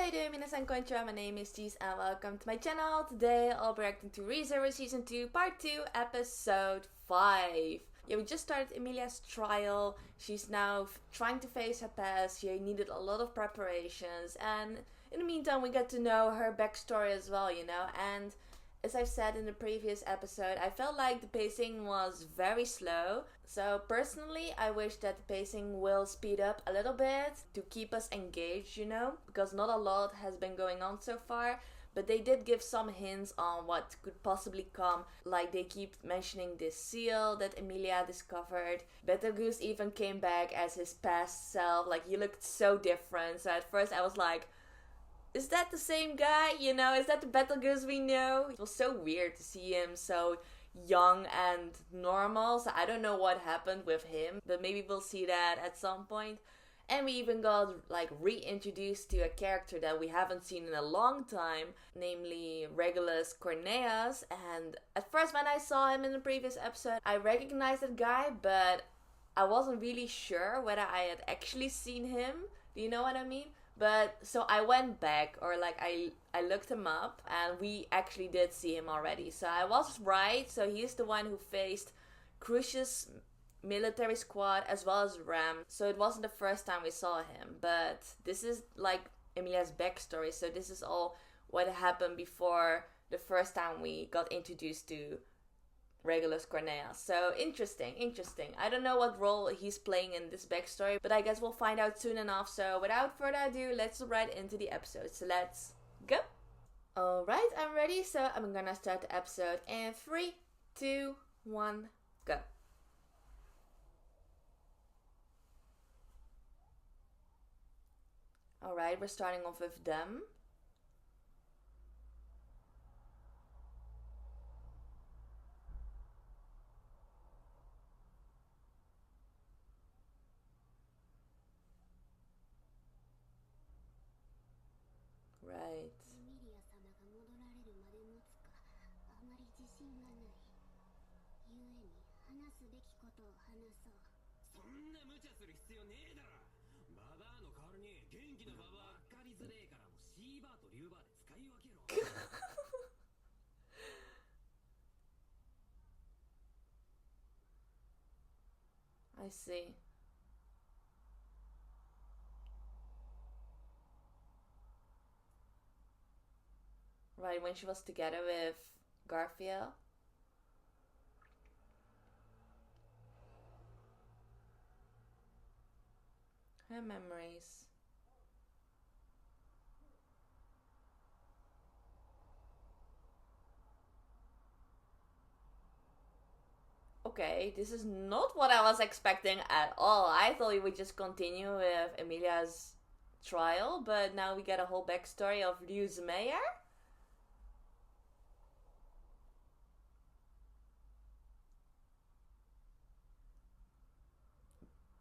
you doing, minasan konnichiwa, my name is Cheese and welcome to my channel. Today I'll be reacting to Ryuzu Season 2 Part 2 Episode 5. Yeah, we just started Emilia's trial. She's now trying to face her past. She needed a lot of preparations, and in the meantime we get to know her backstory as well, you know. And as I've said in the previous episode, I felt like the pacing was very slow. So personally, I wish that the pacing will speed up a little bit to keep us engaged, you know, because not a lot has been going on so far. But they did give some hints on what could possibly come. Like they keep mentioning this seal that Emilia discovered. Betelgeuse even came back as his past self. Like he looked so different. So at first I was like, is that the same guy? You know, is that the Betelgeuse we know? It was so weird to see him so young and normal. So I don't know what happened with him, but maybe we'll see that at some point. And we even got like reintroduced to a character that we haven't seen in a long time, namely Regulus Corneas. And at first when I saw him in the previous episode, I recognized that guy, but I wasn't really sure whether I had actually seen him. Do you know what I mean? But so I went back, or like I looked him up, and we actually did see him already. So I was right. So he's the one who faced Crucius military squad as well as Ram. So it wasn't the first time we saw him, but this is like Emilia's backstory. So this is all what happened before the first time we got introduced to Regulus Corneas. So interesting. I don't know what role he's playing in this backstory, but I guess we'll find out soon enough. So without further ado, let's right into the episode. So let's go. Alright, I'm ready. So I'm gonna start the episode in 3, 2, 1, go. Alright, we're starting off with them. Right. I see. Right, when she was together with Garfield. Her memories. Okay, this is not what I was expecting at all. I thought we would just continue with Emilia's trial, but now we get a whole backstory of Ryuzu Meyer.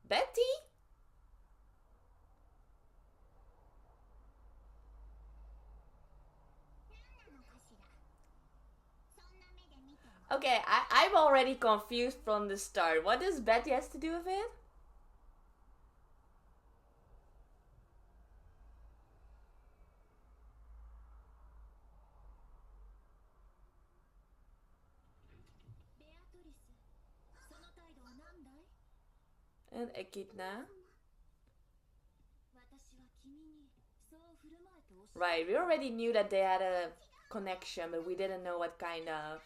Betty? Okay, I'm already confused from the start. What does Betty has to do with it? And Echidna. Right, we already knew that they had a connection, but we didn't know what kind of.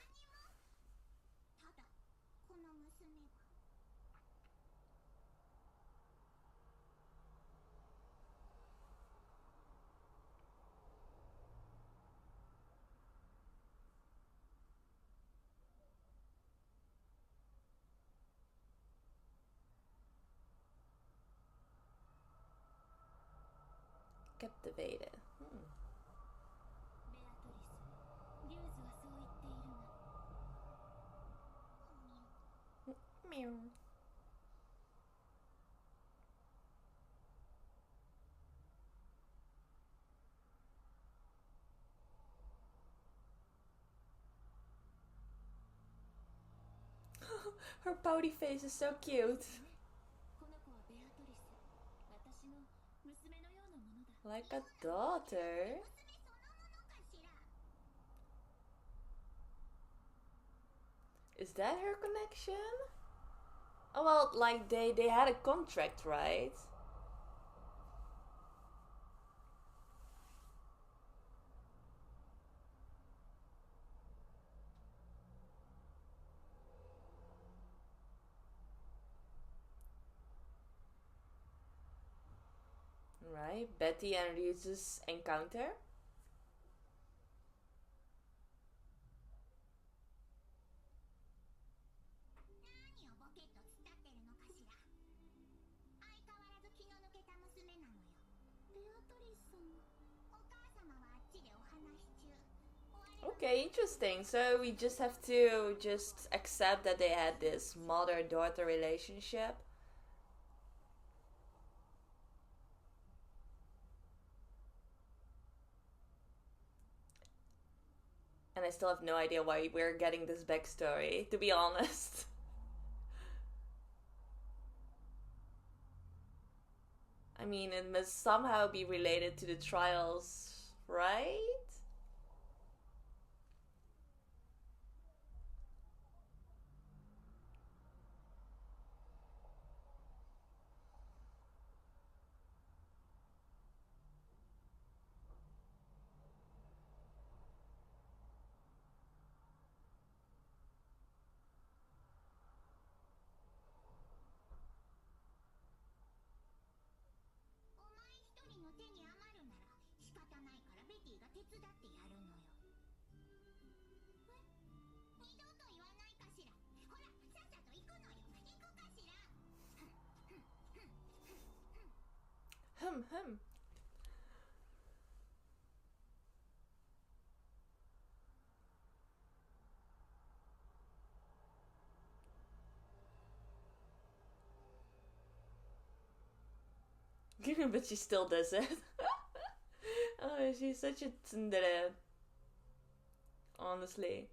Captivated. Meow. Her pouty face is so cute. Like a daughter? Is that her connection? Oh well, like they had a contract, right? Right, Betty and Ryuzu's encounter. Okay, interesting. So we just have to just accept that they had this mother-daughter relationship. And I still have no idea why we're getting this backstory, to be honest. I mean, it must somehow be related to the trials, right? Hmm. But she still does it. Oh, she's such a tsundere. Honestly.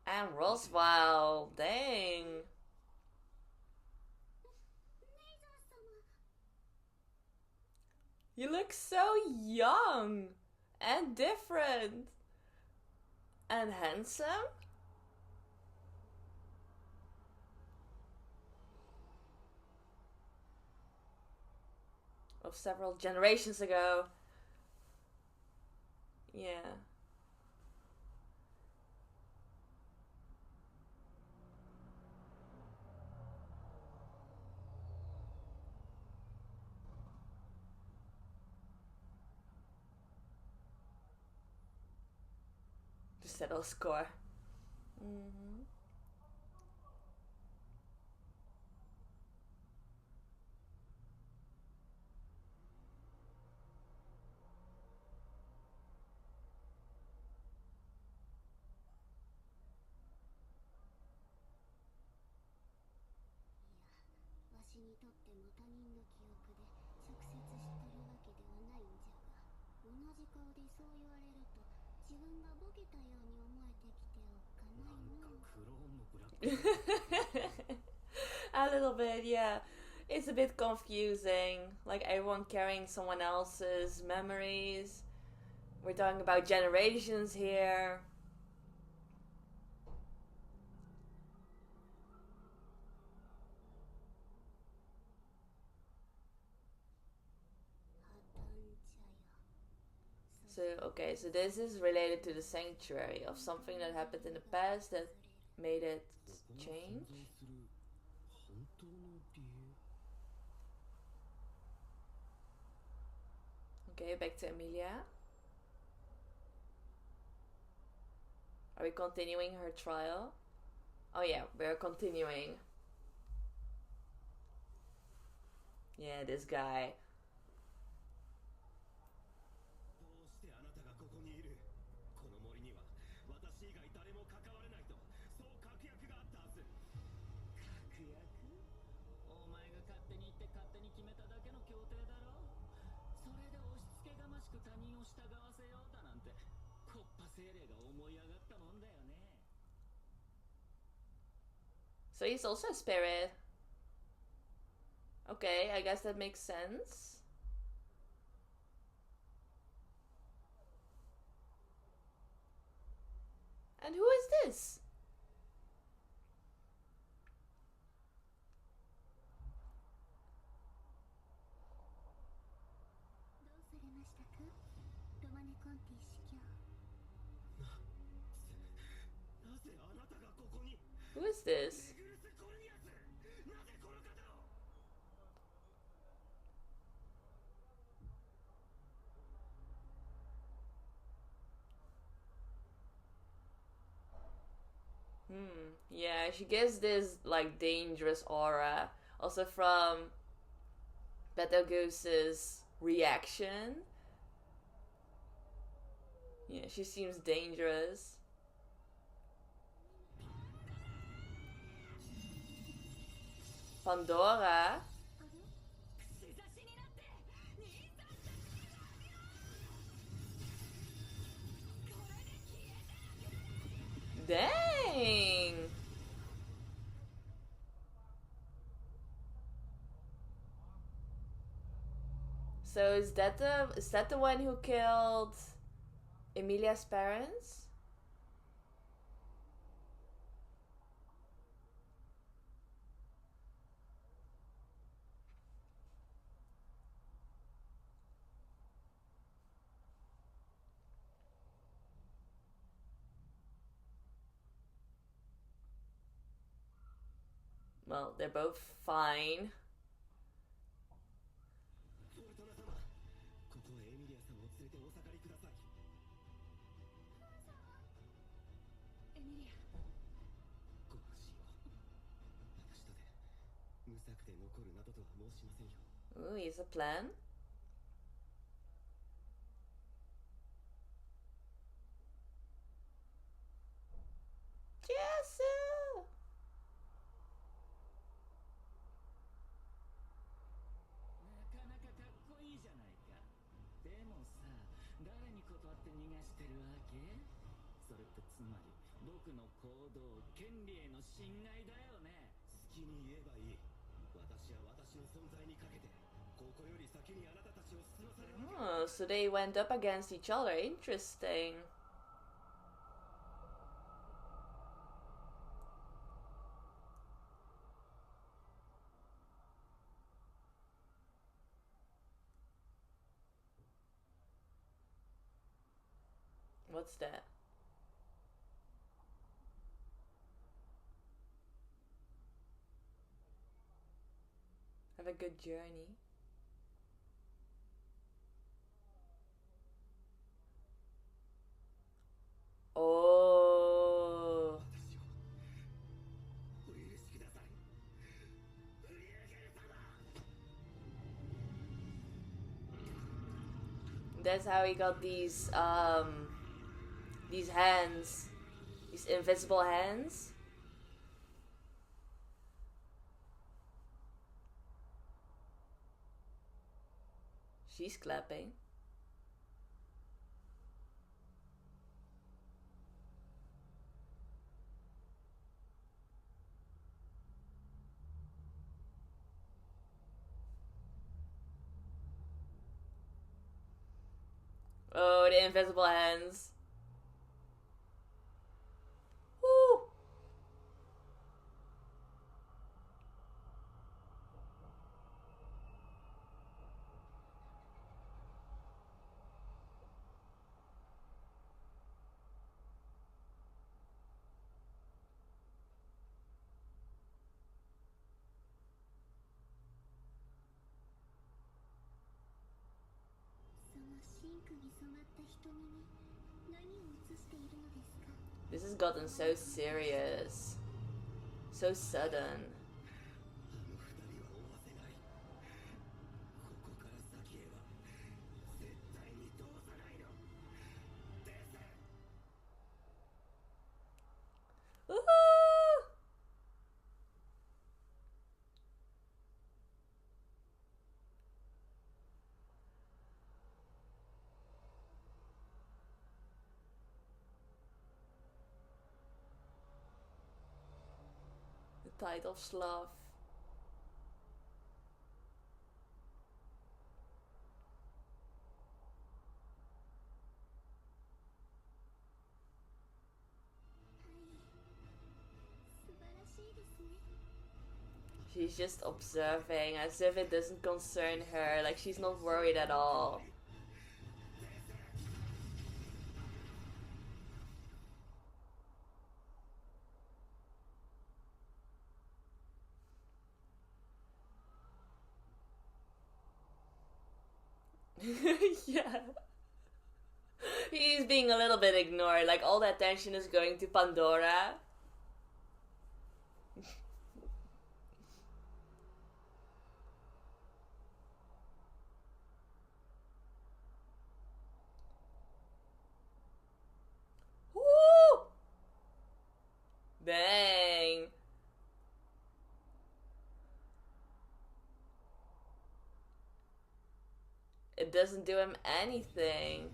And Roswell, dang. You look so young and different and handsome. Of several generations ago. Yeah. To settle score. Mm-hmm. A little bit, yeah. It's a bit confusing. Like everyone carrying someone else's memories. We're talking about generations here. So, okay, so this is related to the sanctuary of something that happened in the past that made it change. Okay, back to Emilia. Are we continuing her trial? Oh, yeah, we're continuing. Yeah, this guy. So he's also a spirit. Okay, I guess that makes sense. And who is this? Who is this? Yeah, she gives this like dangerous aura. Also from Betelgeuse's reaction. Yeah, she seems dangerous. Pandora? Dang! So is that the one who killed Emilia's parents? Well, they're both fine. Ooh, he has a plan. Jesu! Oh, so they went up against each other. Interesting. What's that? Have a good journey. Oh. That's how he got these hands. These invisible hands. She's clapping. Oh, the invisible hands. Woo! This has gotten so serious. So sudden. Woohoo! tide of love. She's just observing as if it doesn't concern her, like she's not worried at all. Yeah. He's being a little bit ignored, like all the attention is going to Pandora. Woo! Dang. It doesn't do him anything.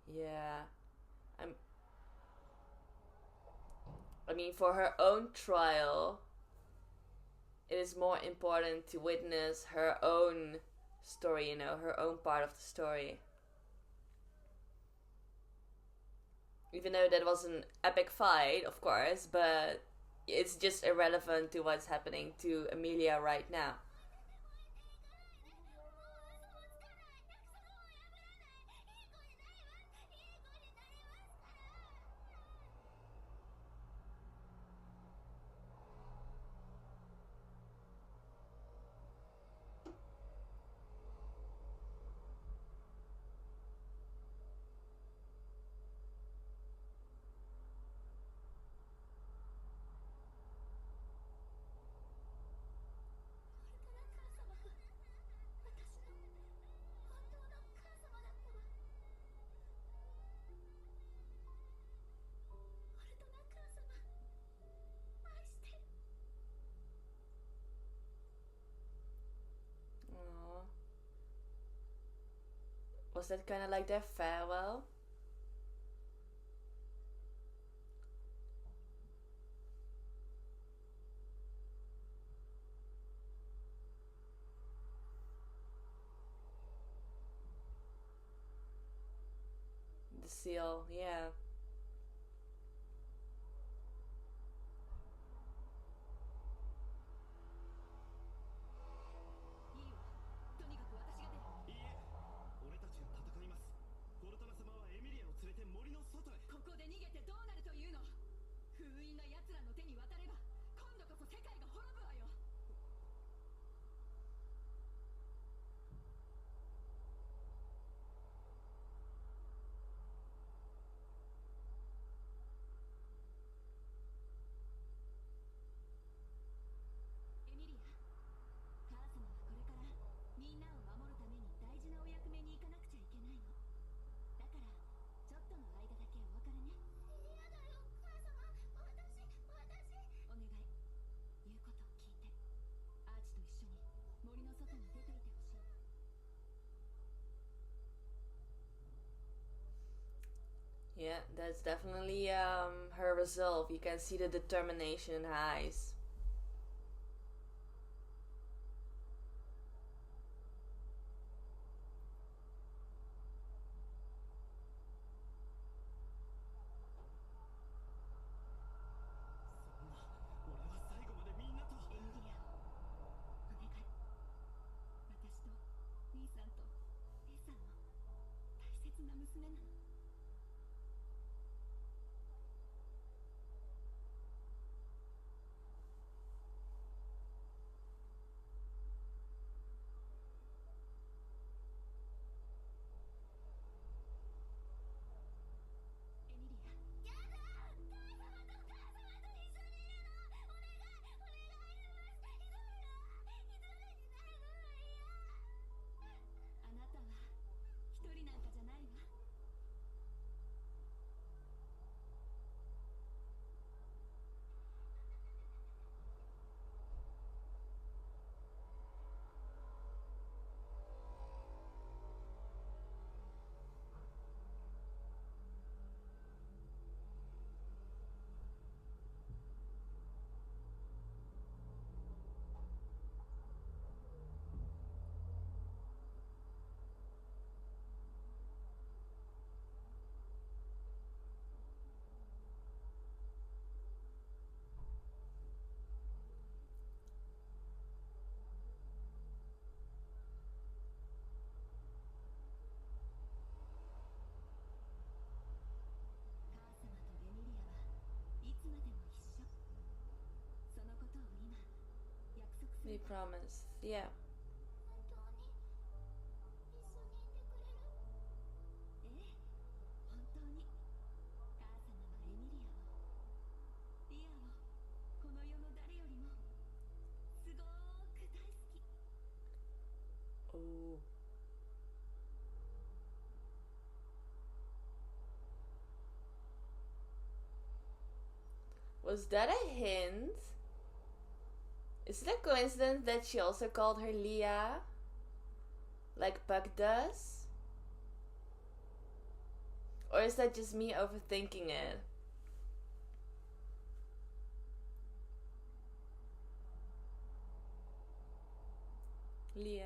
Yeah. I'm I mean, for her own trial, it is more important to witness her own story, you know, her own part of the story. Even though that was an epic fight, of course, but it's just irrelevant to what's happening to Emilia right now. Aww. Was that kind of like their farewell? The seal, yeah. Yeah, that's definitely her resolve. You can see the determination in her eyes. They promised. Yeah. Oh. Was that a hint? Is it a coincidence that she also called her Leah? Like Puck does? Or is that just me overthinking it? Leah.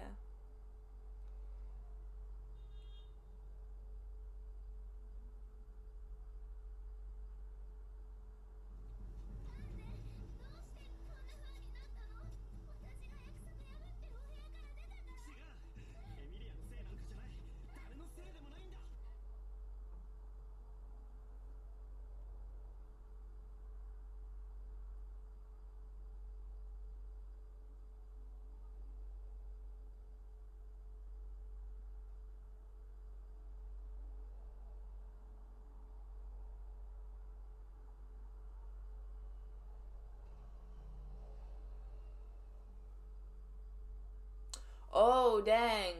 Oh, dang.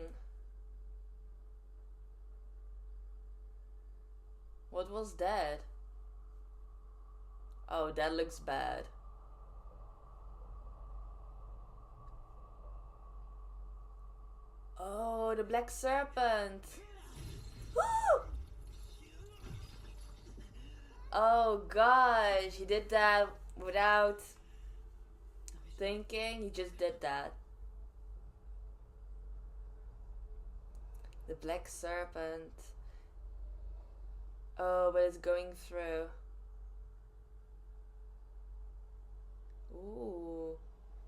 What was that? Oh, that looks bad. Oh, the black serpent. Woo! Oh gosh, he did that without thinking. He just did that. The black serpent. Oh, but it's going through. Ooh.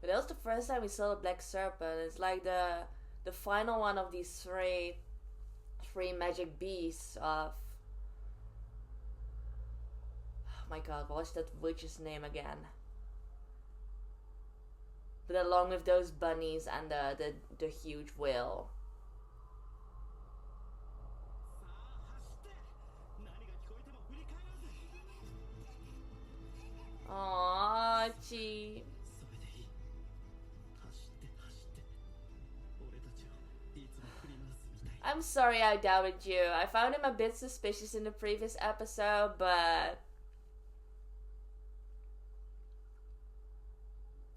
But that was the first time we saw the black serpent. It's like the final one of these three magic beasts of, oh my god, what's that witch's name again? But along with those bunnies and the huge whale. Aww, gee. I'm sorry I doubted you. I found him a bit suspicious in the previous episode, but...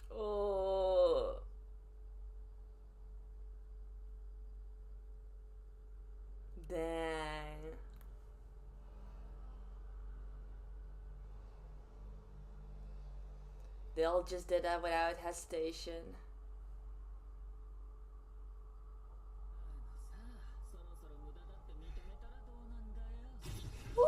Oh... Dang. They all just did that without hesitation. Woo!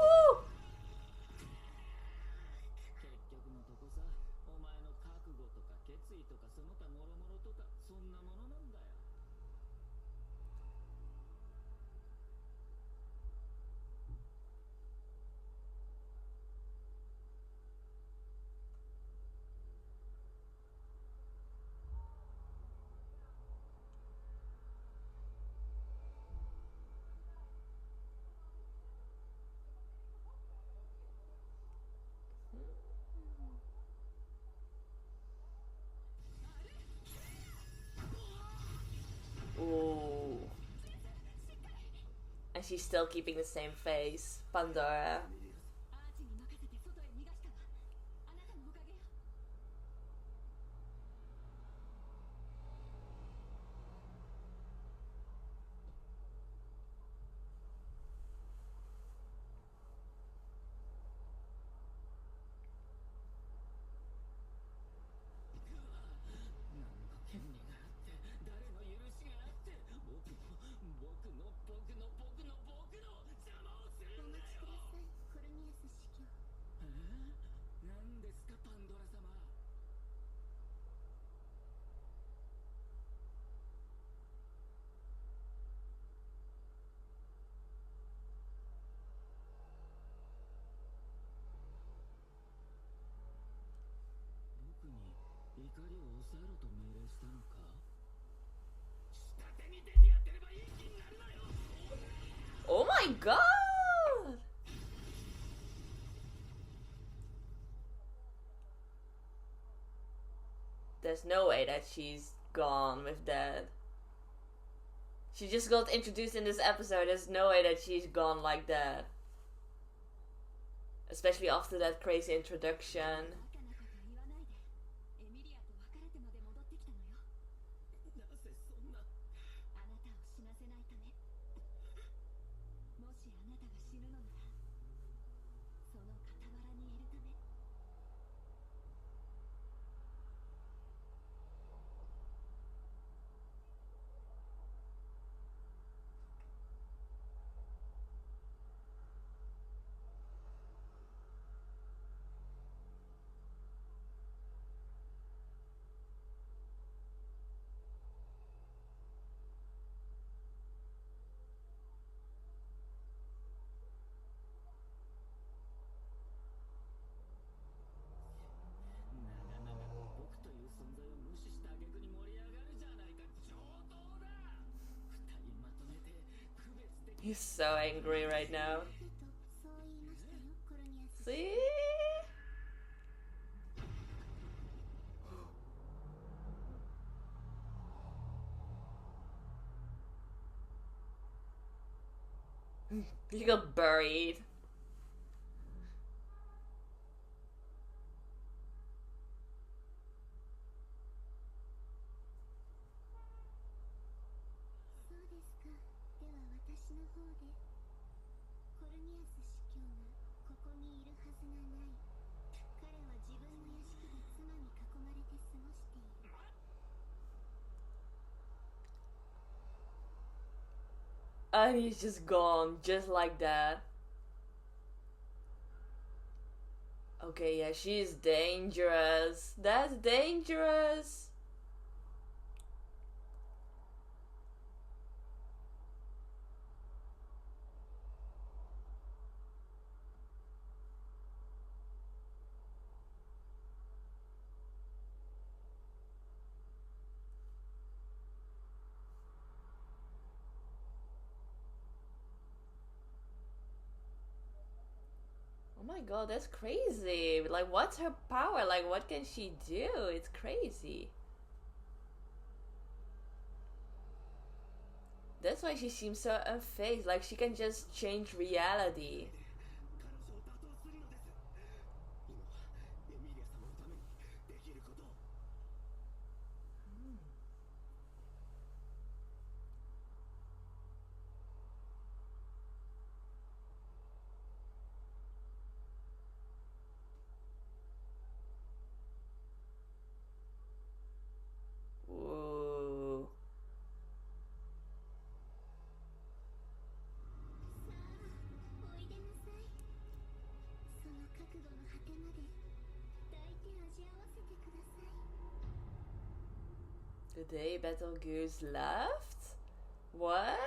Ooh. And she's still keeping the same face. Pandora. Oh my god! There's no way that she's gone with that. She just got introduced in this episode. There's no way that she's gone like that. Especially after that crazy introduction. He's so angry right now. See? He got buried. And he's just gone, just like that. Okay, yeah, she's dangerous. That's dangerous. Oh my god, that's crazy. Like, what's her power? Like, what can she do? It's crazy. That's why she seems so unfazed. Like, she can just change reality. Ooh. The day Battle Goose left? What?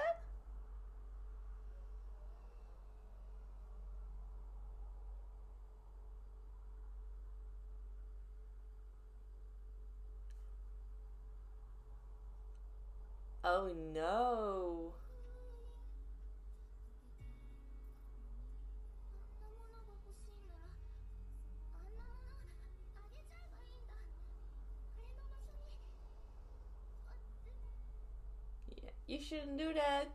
Oh no. Yeah, you shouldn't do that.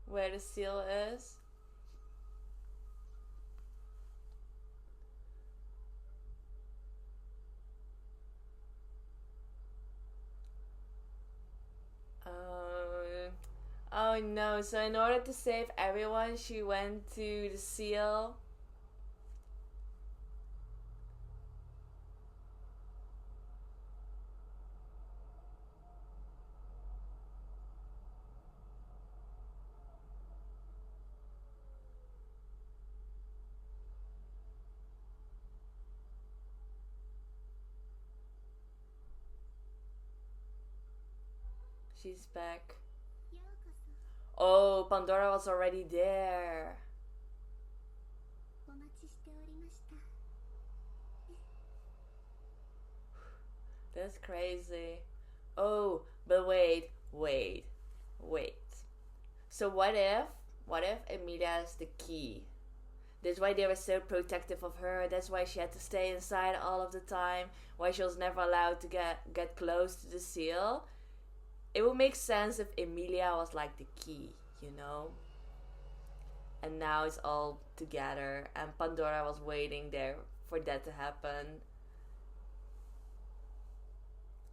Where the seal is. Oh no, so in order to save everyone, she went to the seal. she's back. Oh, Pandora was already there. That's crazy. Oh, but wait. So what if Emilia is the key? That's why they were so protective of her. That's why she had to stay inside all of the time. Why she was never allowed to get close to the seal. It would make sense if Emilia was like the key, you know? And now it's all together. And Pandora was waiting there for that to happen.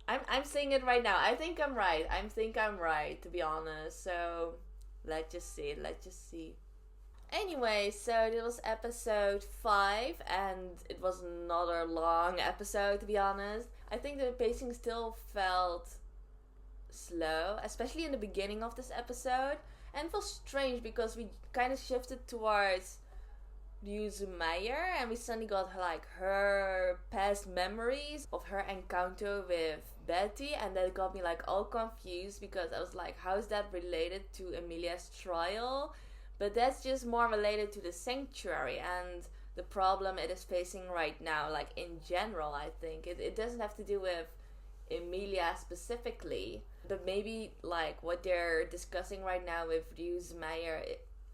I'm saying it right now. I think I'm right. To be honest. So let's just see. Anyway, so this was episode 5, and it was another long episode, to be honest. I think the pacing still felt slow, especially in the beginning of this episode. And it was strange because we kind of shifted towards Ryuzu and we suddenly got like her past memories of her encounter with Betty, and that got me like all confused because I was like, how is that related to Emilia's trial? But that's just more related to the sanctuary and the problem it is facing right now, like in general. I think it doesn't have to do with Emilia specifically, but maybe like what they're discussing right now with Ryuzu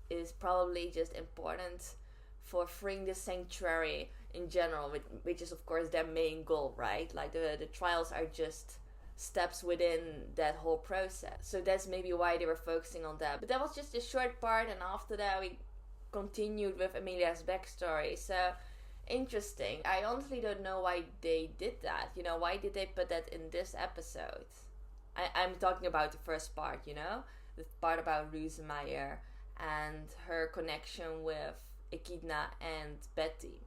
is probably just important for freeing the sanctuary in general, which is of course their main goal, right? Like the trials are just steps within that whole process. So that's maybe why they were focusing on that. But that was just a short part, and after that we continued with Emilia's backstory. So interesting. I honestly don't know why they did that. You know, why did they put that in this episode? I'm talking about the first part, you know? The part about Ryuzu and her connection with Echidna and Betty.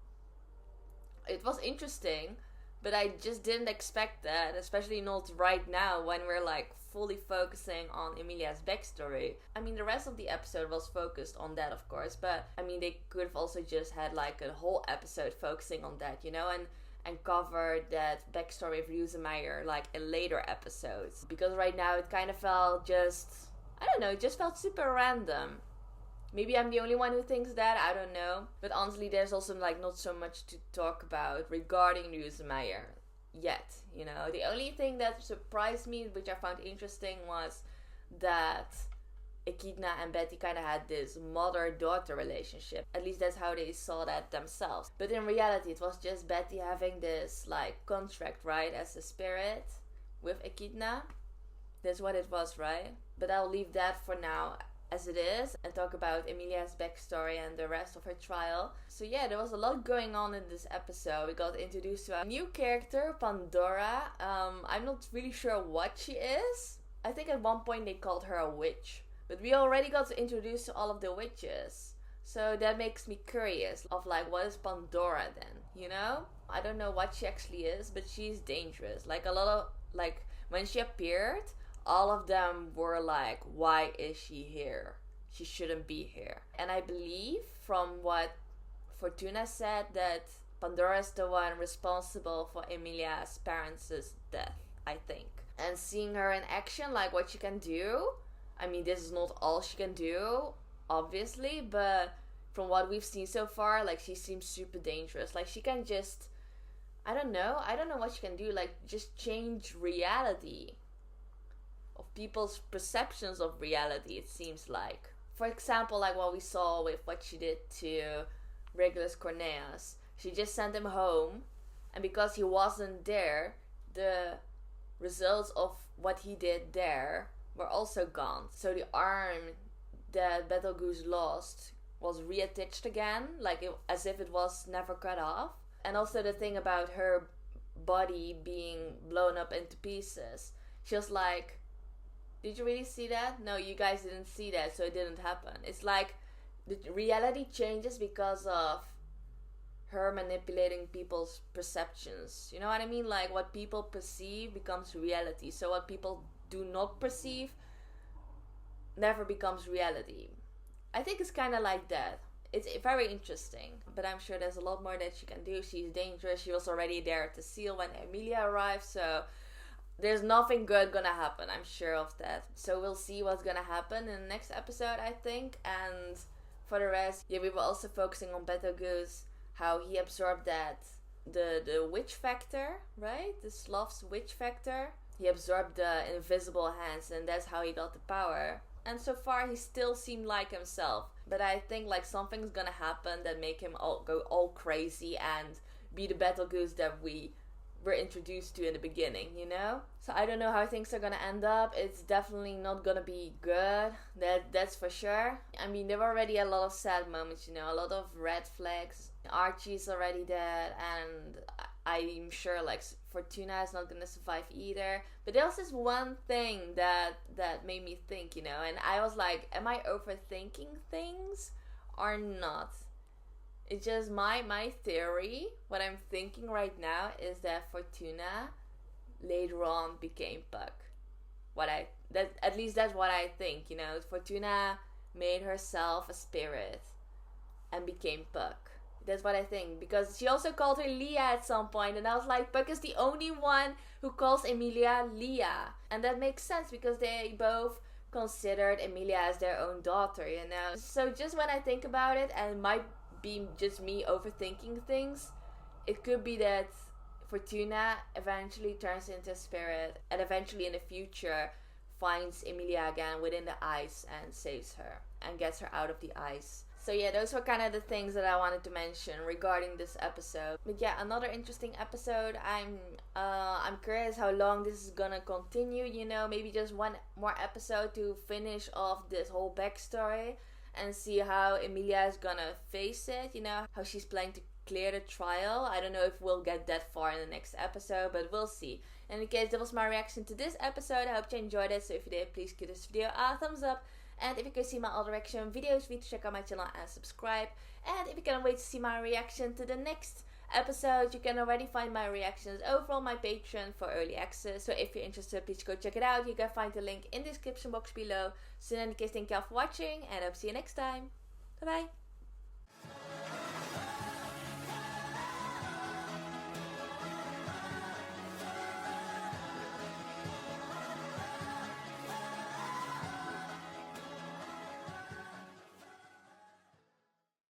It was interesting, but I just didn't expect that, especially not right now when we're like fully focusing on Emilia's backstory. I mean, the rest of the episode was focused on that, of course, but I mean, they could have also just had like a whole episode focusing on that, you know, and covered that backstory of Ryuzu like in later episodes. Because right now it kind of felt just, I don't know, it just felt super random. Maybe I'm the only one who thinks that, I don't know. But honestly, there's also like not so much to talk about regarding Ryuzu yet, you know. The only thing that surprised me, which I found interesting, was that Echidna and Betty kind of had this mother-daughter relationship. At least that's how they saw that themselves. But in reality, it was just Betty having this like contract, right, as a spirit with Echidna. That's what it was, right? But I'll leave that for now as it is and talk about Emilia's backstory and the rest of her trial. So yeah, there was a lot going on in this episode. We got introduced to a new character, Pandora. I'm not really sure what she is. I think at one point they called her a witch. But we already got introduced to all of the witches. So that makes me curious of like, what is Pandora then, you know? I don't know what she actually is, but she's dangerous. Like a lot of, like when she appeared, all of them were like, why is she here? She shouldn't be here. And I believe from what Fortuna said that Pandora is the one responsible for Emilia's parents' death, I think. And seeing her in action, like what she can do, I mean, this is not all she can do, obviously, but from what we've seen so far, like she seems super dangerous. Like she can just, I don't know what she can do, like just change reality. Of people's perceptions of reality, it seems like. For example, like what we saw with what she did to Regulus Cornelius. She just sent him home, and because he wasn't there, the results of what he did there were also gone. So the arm that Betelgeuse lost was reattached again, like as if it was never cut off. And also the thing about her body being blown up into pieces. She was like, did you really see that? No, you guys didn't see that, so it didn't happen. It's like the reality changes because of her manipulating people's perceptions. You know what I mean? Like what people perceive becomes reality. So what people do not perceive never becomes reality. I think it's kind of like that. It's very interesting. But I'm sure there's a lot more that she can do. She's dangerous. She was already there at the seal when Emilia arrived, so there's nothing good gonna happen. I'm sure of that. So we'll see what's gonna happen in the next episode, I think. And for the rest, yeah, we were also focusing on Betelgeuse, how he absorbed that the witch factor, right? The Slav's witch factor. He absorbed the invisible hands, and that's how he got the power. And so far, he still seemed like himself. But I think like something's gonna happen that make him go all crazy and be the Betelgeuse that we were introduced to in the beginning, you know? So I don't know how things are gonna end up. It's definitely not gonna be good. That's for sure. I mean, there were already a lot of sad moments, you know, a lot of red flags. Archie's already dead, and I'm sure like Fortuna is not gonna survive either. But there was this one thing that made me think, you know, and I was like, am I overthinking things or not? It's just my theory. What I'm thinking right now is that Fortuna later on became Puck. At least that's what I think, you know. Fortuna made herself a spirit and became Puck. That's what I think, because she also called her Leah at some point, and I was like, Puck is the only one who calls Emilia Leah, and that makes sense because they both considered Emilia as their own daughter, you know. So just when I think about it, and it might be just me overthinking things, it could be that Fortuna eventually turns into a spirit and eventually in the future finds Emilia again within the ice and saves her and gets her out of the ice. So yeah, those were kind of the things that I wanted to mention regarding this episode. But yeah, another interesting episode. I'm curious how long this is gonna continue, you know, maybe just one more episode to finish off this whole backstory and see how Emilia is gonna face it, you know, how she's planning to clear the trial. I don't know if we'll get that far in the next episode, but we'll see. In any case, that was my reaction to this episode. I hope you enjoyed it. So if you did, please give this video a thumbs up. And if you can see my other reaction videos, please check out my channel and subscribe. And if you can't wait to see my reaction to the next episode, you can already find my reactions over on my Patreon for early access. So if you're interested, please go check it out. You can find the link in the description box below. So in any case, thank you all for watching, and I hope to see you next time. Bye bye.